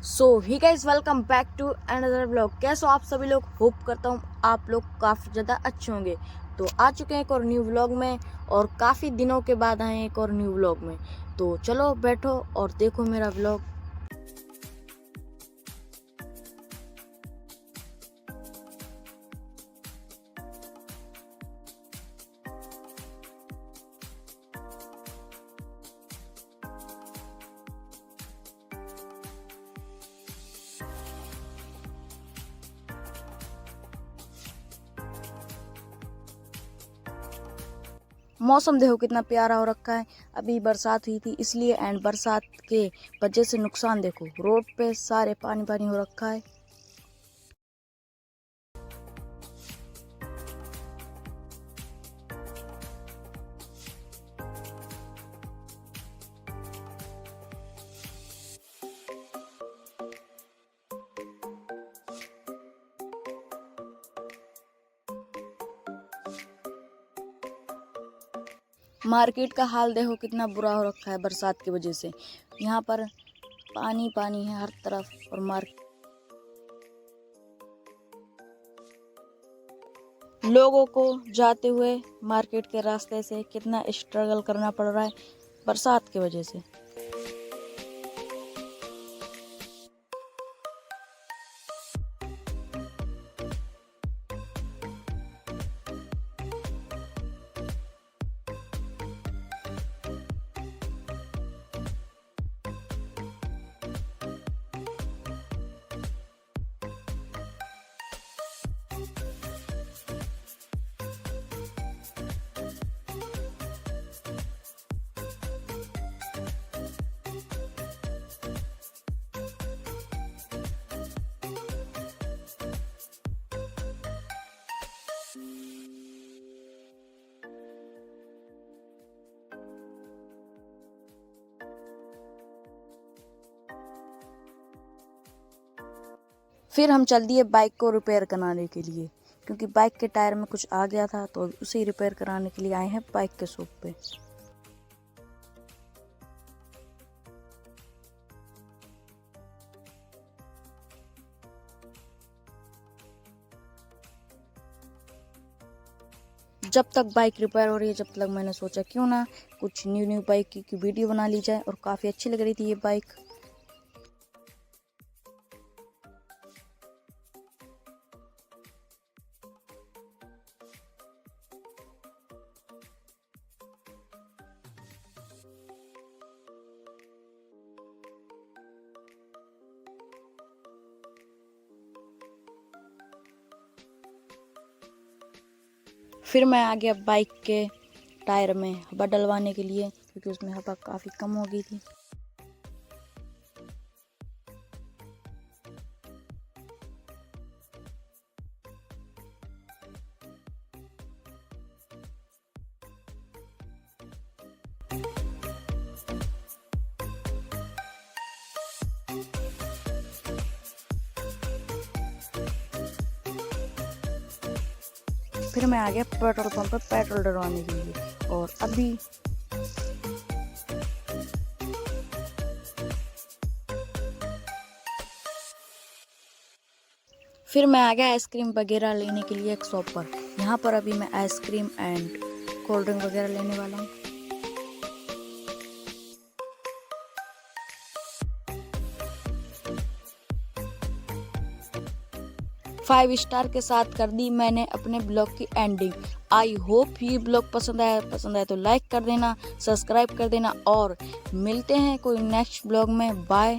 So hi guys welcome back to another blog. कैसे हो आप सभी लोग? होप करता हूँ आप लोग काफ़ी ज़्यादा अच्छे होंगे। तो आ चुके हैं एक और न्यू व्लॉग में, और काफ़ी दिनों के बाद आए हैं एक और न्यू व्लॉग में। तो चलो बैठो और देखो मेरा व्लॉग। मौसम देखो कितना प्यारा हो रखा है। अभी बरसात हुई थी इसलिए, एंड बरसात के वजह से नुकसान देखो, रोड पे सारे पानी पानी हो रखा है। मार्केट का हाल देखो कितना बुरा हो रखा है बरसात की वजह से। यहाँ पर पानी पानी है हर तरफ, और लोगों को जाते हुए मार्केट के रास्ते से कितना स्ट्रगल करना पड़ रहा है बरसात की वजह से। फिर हम चल दिए बाइक को रिपेयर कराने के लिए, क्योंकि बाइक के टायर में कुछ आ गया था, तो उसे रिपेयर कराने के लिए आए हैं बाइक के शॉप पे। जब तक बाइक रिपेयर हो रही है, जब तक मैंने सोचा क्यों ना कुछ न्यू बाइक की वीडियो बना ली जाए, और काफ़ी अच्छी लग रही थी ये बाइक। फिर मैं आ गया बाइक के टायर में हवा डलवाने के लिए, क्योंकि उसमें हवा काफ़ी कम हो गई थी। फिर मैं आ गया पेट्रोल पंप पर पेट्रोल डलवाने के लिए, और अभी फिर मैं आ गया आइसक्रीम वगैरह लेने के लिए एक शॉप पर। यहाँ पर अभी मैं आइसक्रीम एंड कोल्ड ड्रिंक वगैरह लेने वाला हूँ। 5 स्टार के साथ कर दी मैंने अपने ब्लॉग की एंडिंग। आई होप ये ब्लॉग पसंद आया तो लाइक कर देना, सब्सक्राइब कर देना, और मिलते हैं कोई नेक्स्ट ब्लॉग में। बाय।